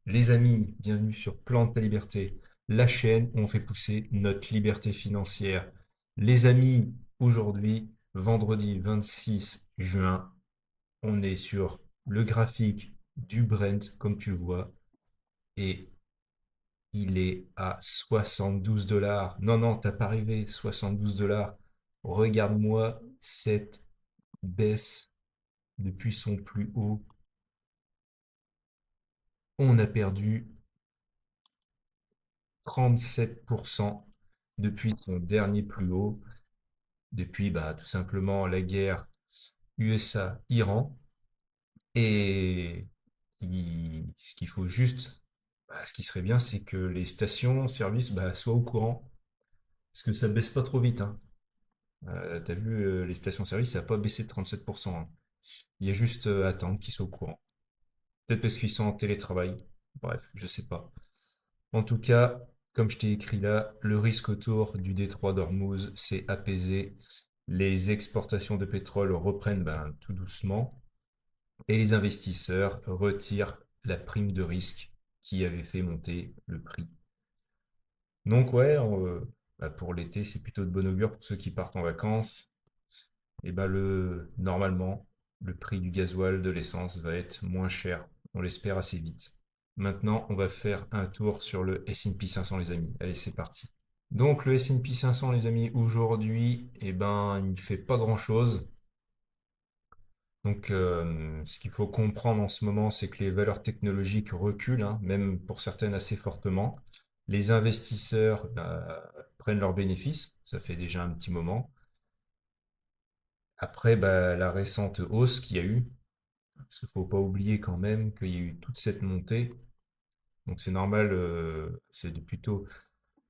Les amis, bienvenue sur Plan de ta liberté, la chaîne où on fait pousser notre liberté financière. Les amis, aujourd'hui, vendredi 26 juin, on est sur le graphique du Brent, comme tu le vois, et il est à 72 dollars. Non, non, t'as pas rêvé, 72 dollars. Regarde-moi cette baisse depuis son plus haut. On a perdu 37% depuis son dernier plus haut, depuis bah, tout simplement la guerre USA-Iran. Et ce qu'il faut juste, bah, ce qui serait bien, c'est que les stations-service bah, soient au courant, parce que ça baisse pas trop vite. Hein. T'as vu, les stations-service, ça n'a pas baissé de 37%. Hein. Il y a juste à attendre qu'ils soient au courant. Peut-être parce qu'ils sont en télétravail. Bref, je sais pas. En tout cas, comme je t'ai écrit là, le risque autour du détroit d'Ormuz s'est apaisé. Les exportations de pétrole reprennent ben, tout doucement et les investisseurs retirent la prime de risque qui avait fait monter le prix. Donc ouais, bah, pour l'été, c'est plutôt de bon augure pour ceux qui partent en vacances. Et bah normalement, le prix du gasoil, de l'essence va être moins cher. On l'espère assez vite. Maintenant, on va faire un tour sur le S&P 500, les amis. Allez, c'est parti. Donc, le S&P 500, les amis, aujourd'hui, eh ben, il ne fait pas grand-chose. Donc, ce qu'il faut comprendre en ce moment, c'est que les valeurs technologiques reculent, hein, même pour certaines assez fortement. Les investisseurs prennent leurs bénéfices, ça fait déjà un petit moment. Après, bah, la récente hausse qu'il y a eu, parce qu'il ne faut pas oublier quand même qu'il y a eu toute cette montée. Donc c'est normal, c'est plutôt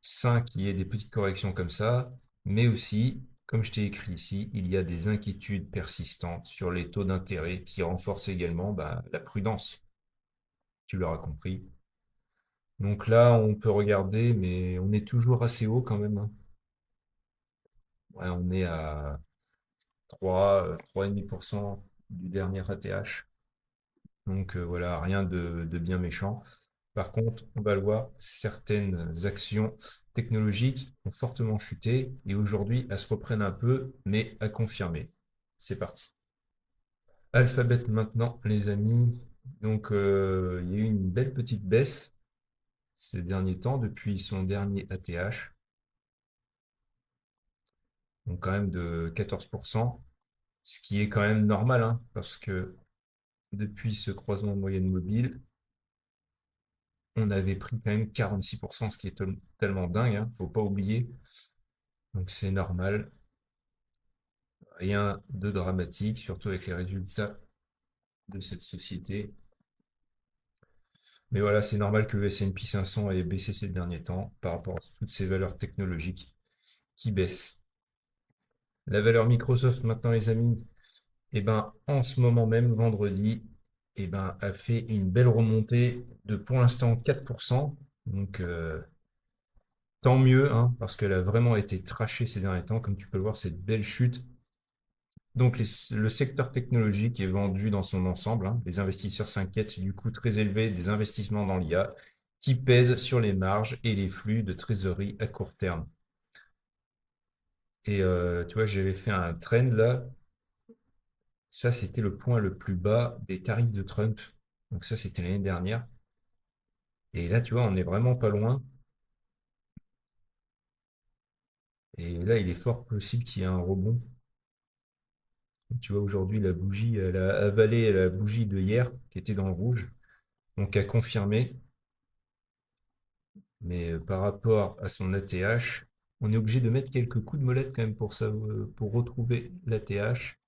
sain qu'il y ait des petites corrections comme ça. Mais aussi, comme je t'ai écrit ici, il y a des inquiétudes persistantes sur les taux d'intérêt qui renforcent également bah, la prudence. Tu l'auras compris. Donc là, on peut regarder, mais on est toujours assez haut quand même. Hein. Ouais, on est à 3, 3,5% du dernier ATH. Donc voilà, rien de bien méchant. Par contre, on va le voir, certaines actions technologiques ont fortement chuté et aujourd'hui, elles se reprennent un peu, mais à confirmer. C'est parti. Alphabet maintenant, les amis. Donc, il y a eu une belle petite baisse ces derniers temps depuis son dernier ATH. Donc, quand même de 14%, ce qui est quand même normal, hein, parce que depuis ce croisement de moyenne mobile, on avait pris quand même 46%, ce qui est tellement dingue, hein, faut pas oublier. Donc c'est normal, rien de dramatique, surtout avec les résultats de cette société. Mais voilà, c'est normal que le S&P 500 ait baissé ces derniers temps par rapport à toutes ces valeurs technologiques qui baissent. La valeur Microsoft maintenant, les amis, eh ben, en ce moment même, vendredi, eh ben, a fait une belle remontée de pour l'instant 4%. Donc tant mieux, hein, parce qu'elle a vraiment été trashée ces derniers temps. Comme tu peux le voir, cette belle chute. Donc le secteur technologique est vendu dans son ensemble. Hein. Les investisseurs s'inquiètent du coût très élevé des investissements dans l'IA qui pèsent sur les marges et les flux de trésorerie à court terme. Et tu vois, j'avais fait un trend là. Ça, c'était le point le plus bas des tarifs de Trump. Donc ça, c'était l'année dernière. Et là, tu vois, on est vraiment pas loin. Et là, il est fort possible qu'il y ait un rebond. Tu vois, aujourd'hui, la bougie, elle a avalé la bougie de hier, qui était dans le rouge. Donc, a confirmé. Mais par rapport à son ATH, on est obligé de mettre quelques coups de molette quand même pour ça, pour retrouver l'ATH.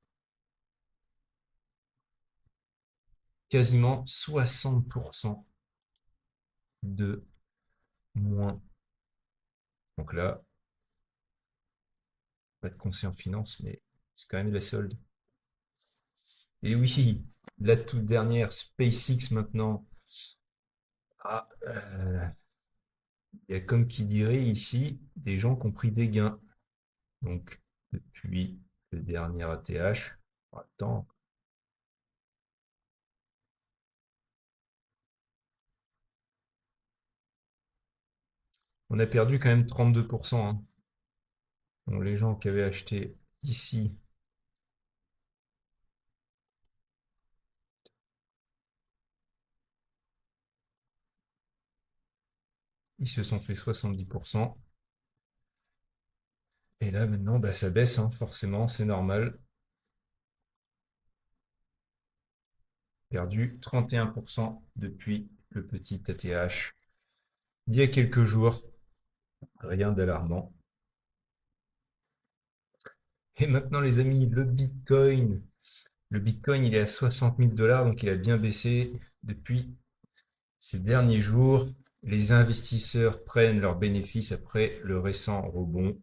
Quasiment 60% de moins. Donc là, pas de conseil en finance, mais c'est quand même de la solde. Et oui, la toute dernière, SpaceX maintenant. Ah, il y a comme qui dirait ici des gens qui ont pris des gains. Donc, depuis le dernier ATH, attends, On a perdu quand même 32%, hein. Bon, les gens qui avaient acheté ici, ils se sont fait 70%. Et là, maintenant, bah, ça baisse, hein, forcément, c'est normal. Perdu 31% depuis le petit ATH d'il y a quelques jours. Rien d'alarmant. Et maintenant, les amis, le Bitcoin. Le Bitcoin, il est à 60 000 dollars, donc il a bien baissé depuis ces derniers jours. Les investisseurs prennent leurs bénéfices après le récent rebond.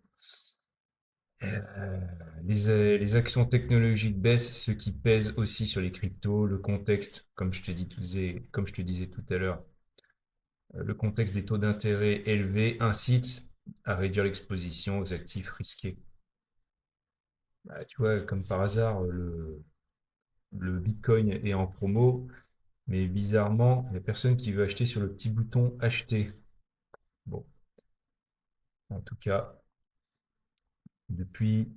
Euh, les actions technologiques baissent, ce qui pèse aussi sur les cryptos. Le contexte, comme je te disais tout à l'heure, le contexte des taux d'intérêt élevés incite à réduire l'exposition aux actifs risqués. Bah, tu vois, comme par hasard, le Bitcoin est en promo, mais bizarrement, il n'y a personne qui veut acheter sur le petit bouton acheter. Bon, en tout cas, depuis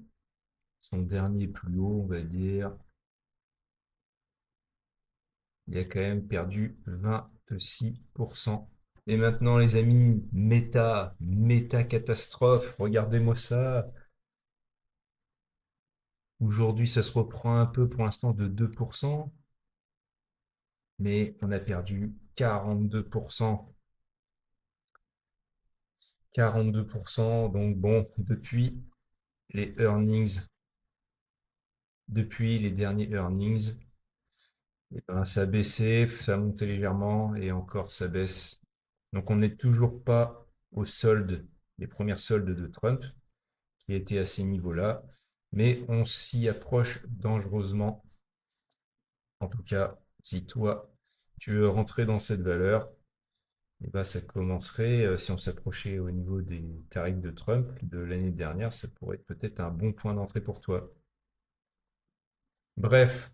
son dernier plus haut, on va dire, il a quand même perdu 26%. Et maintenant, les amis, méta catastrophe, regardez-moi ça. Aujourd'hui, ça se reprend un peu pour l'instant de 2%, mais on a perdu 42%. 42%, donc bon, les earnings, depuis les derniers earnings, eh ben, ça a baissé, ça a monté légèrement et encore ça baisse. Donc on n'est toujours pas au solde, les premières soldes de Trump, qui étaient à ces niveaux-là, mais on s'y approche dangereusement. En tout cas, si toi, tu veux rentrer dans cette valeur, eh ben, ça commencerait, si on s'approchait au niveau des tarifs de Trump de l'année dernière, ça pourrait être peut-être un bon point d'entrée pour toi. Bref,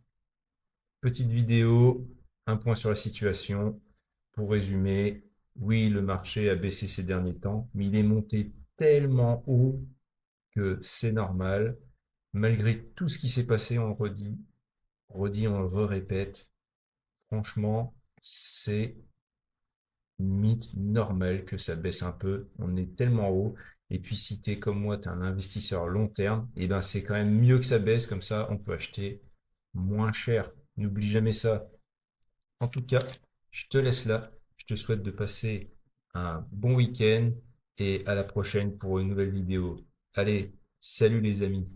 petite vidéo, un point sur la situation. Pour résumer, oui, le marché a baissé ces derniers temps, mais il est monté tellement haut que c'est normal. Malgré tout ce qui s'est passé, on le répète. Franchement, c'est limite normal que ça baisse un peu. On est tellement haut. Et puis si tu es comme moi, tu es un investisseur long terme, et ben c'est quand même mieux que ça baisse, comme ça on peut acheter moins cher. N'oublie jamais ça. En tout cas, je te laisse là. Je te souhaite de passer un bon week-end et à la prochaine pour une nouvelle vidéo. Allez, salut les amis.